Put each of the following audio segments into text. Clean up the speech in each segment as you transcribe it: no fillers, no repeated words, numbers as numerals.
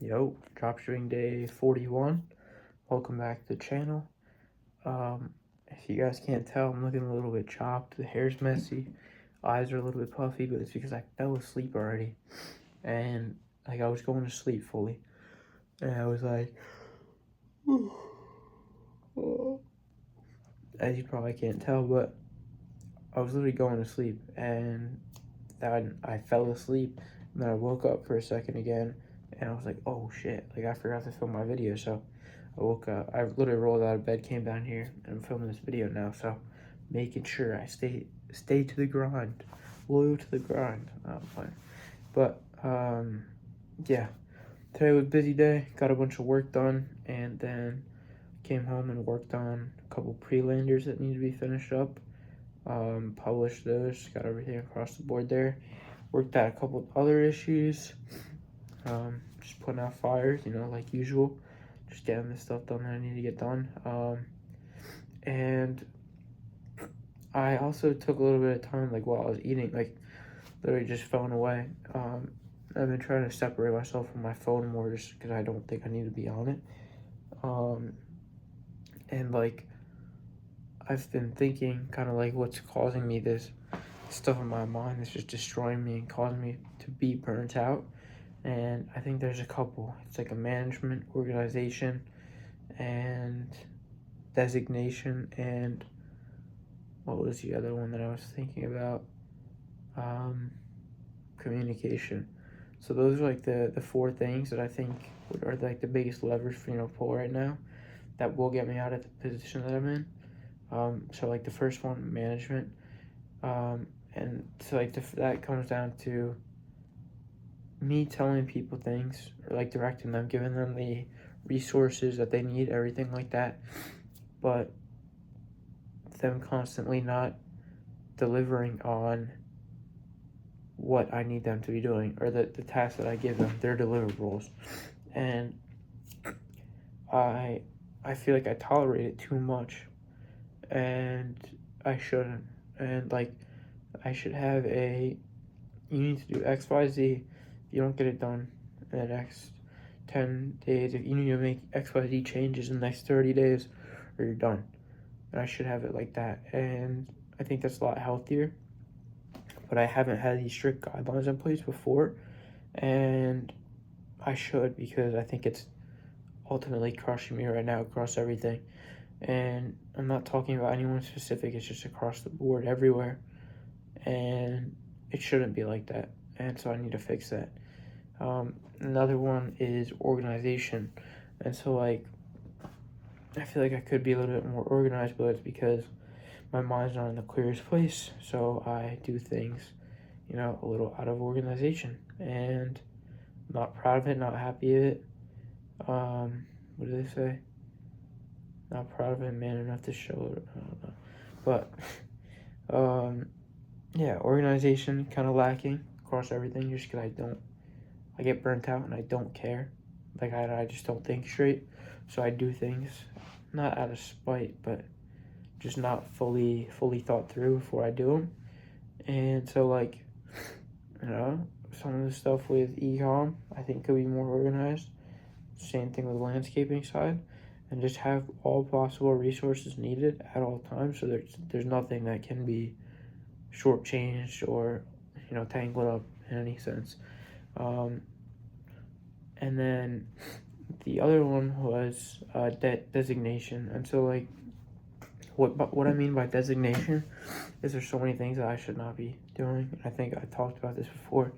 Yo, dropshipping day 41. Welcome back to the channel. If you guys can't tell, I'm looking a little bit chopped. The hair's messy, eyes are a little bit puffy, but it's because I fell asleep already. And like I was going to sleep fully. And I was like, as you probably can't tell, but I was literally going to sleep and then I fell asleep. And then I woke up for a second again and I was like, oh shit, like I forgot to film my video. So I woke up, I literally rolled out of bed, came down here, and I'm filming this video now. So making sure I stay to the grind, loyal to the grind. I'm fine. But yeah, today was a busy day, got a bunch of work done, and then came home and worked on a couple pre-landers that need to be finished up. Published those, got everything across the board there. Worked out a couple of other issues. Just putting out fires, like usual. Just getting the stuff done that I need to get done. And I also took a little bit of time, like while I was eating, like literally just phone away. I've been trying to separate myself from my phone more just because I don't think I need to be on it. And like I've been thinking kind of like what's causing me this stuff in my mind that's just destroying me and causing me to be burnt out. And I think there's a couple. It's like a management, organization, and designation, and what was the other one that I was thinking about? Communication. So those are like the four things that I think are like the biggest levers for pull right now that will get me out of the position that I'm in. So like the first one, management, and so like that comes down to me telling people things, or like directing them, giving them the resources that they need, everything like that, but them constantly not delivering on what I need them to be doing, or the tasks that I give them, their deliverables. And I feel like I tolerate it too much, and I shouldn't. And like I should have you need to do XYZ. If you don't get it done in the next 10 days, if you need to make XYZ changes in the next 30 days, or you're done. And I should have it like that. And I think that's a lot healthier. But I haven't had these strict guidelines in place before. And I should, because I think it's ultimately crushing me right now across everything. And I'm not talking about anyone specific, it's just across the board everywhere. And it shouldn't be like that. And so I need to fix that. Another one is organization. And so like I feel like I could be a little bit more organized, but it's because my mind's not in the clearest place. So I do things, a little out of organization, and I'm not proud of it, not happy of it. What do they say? Not proud of it, man enough to show it. I don't know. But, yeah, organization kind of lacking across everything just because I get burnt out and I don't care. Like, I just don't think straight. So I do things, not out of spite, but just not fully thought through before I do them. And so, like, some of the stuff with e-com, I think could be more organized. Same thing with the landscaping side. And just have all possible resources needed at all times, so there's nothing that can be shortchanged or tangled up in any sense. And then the other one was designation. And so like what I mean by designation is there's so many things that I should not be doing. I think I talked about this before.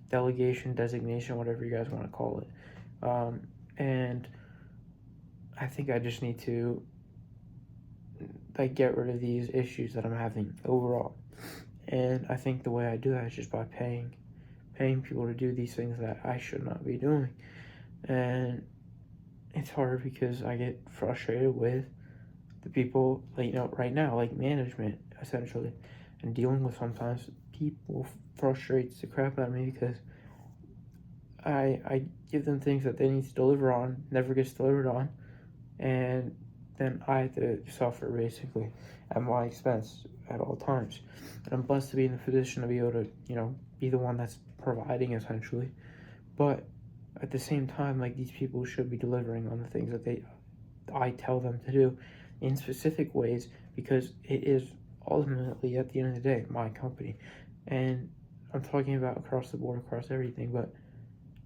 Delegation, designation, whatever you guys want to call it. And I think I just need to like get rid of these issues that I'm having overall. And I think the way I do that is just by paying people to do these things that I should not be doing. And it's hard because I get frustrated with the people, like, right now, like management, essentially. And dealing with sometimes people frustrates the crap out of me because I give them things that they need to deliver on, never gets delivered on, and then I have to suffer basically at my expense at all times. And I'm blessed to be in the position to be able to, be the one that's providing essentially. But at the same time, like, these people should be delivering on the things that I tell them to do in specific ways, because it is ultimately, at the end of the day, my company. And I'm talking about across the board, across everything, but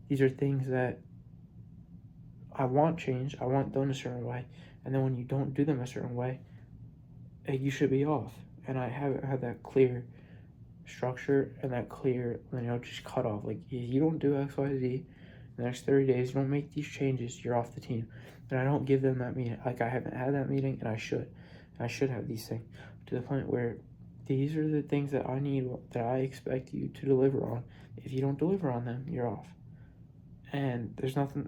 these are things that I want changed, I want done a certain way, and then when you don't do them a certain way, you should be off. And I haven't had that clear structure and that clear, just cut off. Like, if you don't do X, Y, Z in the next 30 days, you don't make these changes, you're off the team. And I don't give them that meeting. Like, I haven't had that meeting, and I should. And I should have these things to the point where these are the things that I need, that I expect you to deliver on. If you don't deliver on them, you're off. And there's nothing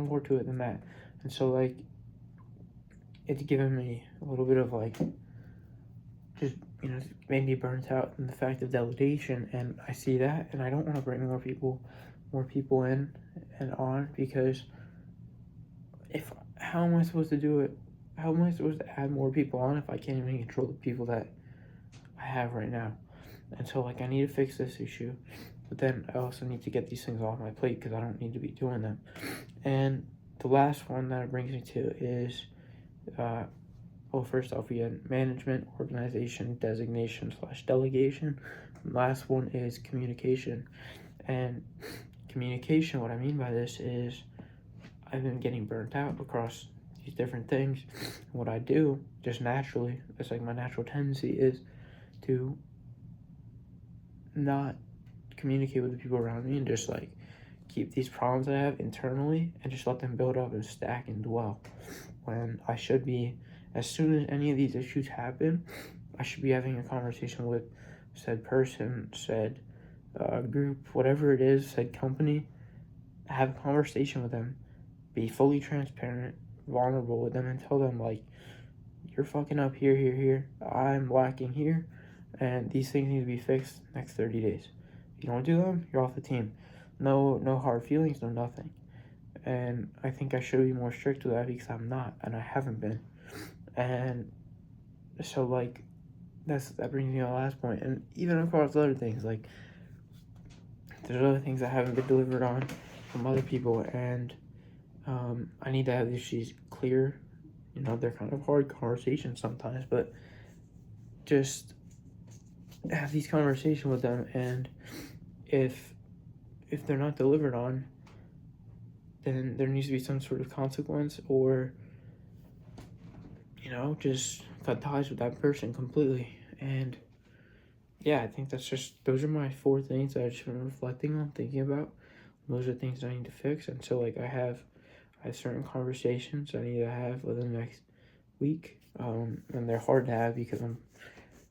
more to it than that. And so, like, it's given me a little bit of, like, just, made me burnt out in the fact of delegation. And I see that, and I don't want to bring more people in and on, because how am I supposed to do it? How am I supposed to add more people on if I can't even control the people that I have right now? And so, like, I need to fix this issue, but then I also need to get these things off my plate, because I don't need to be doing them. And the last one that it brings me to is, first off, we had management, organization, designation / delegation. The last one is communication. And communication, what I mean by this is, I've been getting burnt out across these different things. And what I do, just naturally, it's like my natural tendency is to not communicate with the people around me, and just, like, keep these problems I have internally and just let them build up and stack and dwell. When I should be, as soon as any of these issues happen, I should be having a conversation with said person, said group, whatever it is, said company. Have a conversation with them, be fully transparent, vulnerable with them, and tell them, like, you're fucking up here, I'm lacking here, and these things need to be fixed next 30 days. If you don't do them, you're off the team. No hard feelings, no nothing. And I think I should be more strict with that, because I'm not, and I haven't been. And so, like, that brings me to the last point. And even across other things, like, there's other things that haven't been delivered on from other people, and I need to have these issues clear. They're kind of hard conversations sometimes, but just have these conversations with them, and if they're not delivered on, then there needs to be some sort of consequence, or just cut ties with that person completely. And yeah, I think those are my 4 things that I've just been reflecting on, thinking about. Those are things I need to fix. And so, like, I have certain conversations I need to have within the next week, and they're hard to have because I'm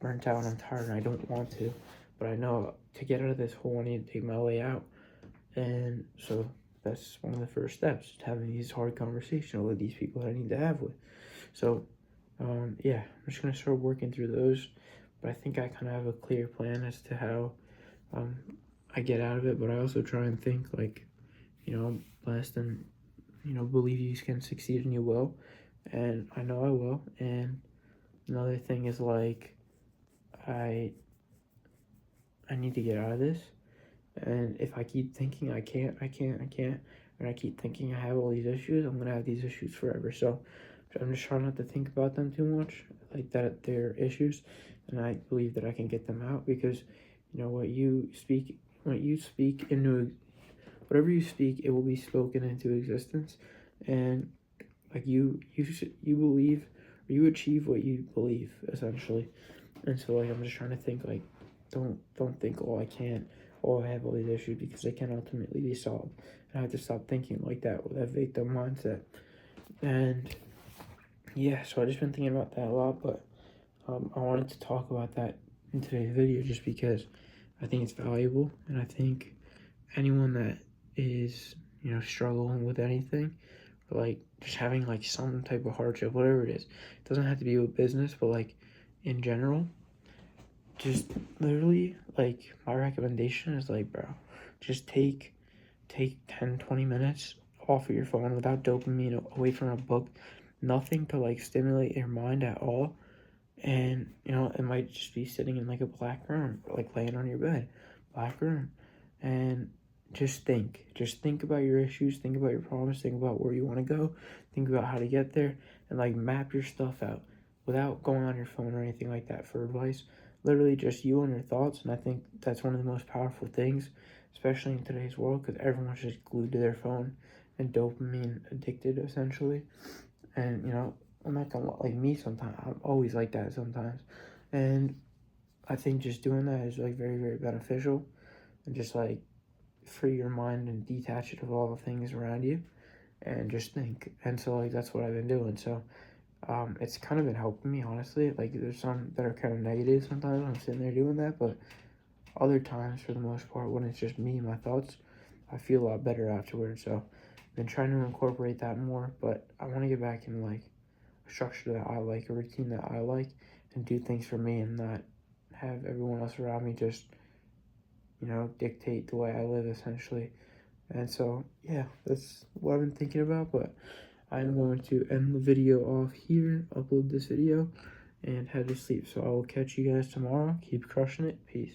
burnt out and I'm tired and I don't want to, but I know to get out of this hole I need to take my way out. And so that's one of the first steps, having these hard conversations with these people that I need to have with. So yeah, I'm just gonna start working through those, but I think I kind of have a clear plan as to how I get out of it. But I also try and think, like, I'm blessed, and believe you can succeed and you will, and I know I will. And another thing is, like, I need to get out of this, and if I keep thinking I can't, and I keep thinking I have all these issues, I'm gonna have these issues forever. So I'm just trying not to think about them too much, like that they're issues, and I believe that I can get them out, because what you speak into, whatever you speak, it will be spoken into existence. And, like, you believe, or you achieve what you believe, essentially. And so, like, I'm just trying to think, like, don't think, oh, I can't, oh, I have all these issues, because they can ultimately be solved. And I have to stop thinking like that, with that victim mindset. And yeah, so I've just been thinking about that a lot, but I wanted to talk about that in today's video, just because I think it's valuable, and I think anyone that is, struggling with anything, or, like, just having, like, some type of hardship, whatever it is, it doesn't have to be with business, but, like, in general, just literally, like, my recommendation is, like, bro, just take 10-20 minutes off of your phone, without dopamine, away from a book, nothing to, like, stimulate your mind at all. And it might just be sitting in, like, a black room, or, like, laying on your bed, black room, and just think about your issues, think about your problems, think about where you want to go, think about how to get there, and like map your stuff out without going on your phone or anything like that for advice. Literally just you and your thoughts. And I think that's one of the most powerful things, especially in today's world, because everyone's just glued to their phone and dopamine addicted essentially. And I'm not gonna, like, me sometimes, I'm always like that sometimes. And I think just doing that is like very, very beneficial, and just like free your mind and detach it of all the things around you and just think. And so like that's what I've been doing. So it's kind of been helping me, honestly. Like there's some that are kind of negative sometimes when I'm sitting there doing that, but other times, for the most part, when it's just me and my thoughts, I feel a lot better afterwards. So I've been trying to incorporate that more, but I want to get back in like a structure that I like, a routine that I like, and do things for me and not have everyone else around me just dictate the way I live essentially. And so, yeah, that's what I've been thinking about. But I'm going to end the video off here, upload this video, and head to sleep. So I will catch you guys tomorrow. Keep crushing it. Peace.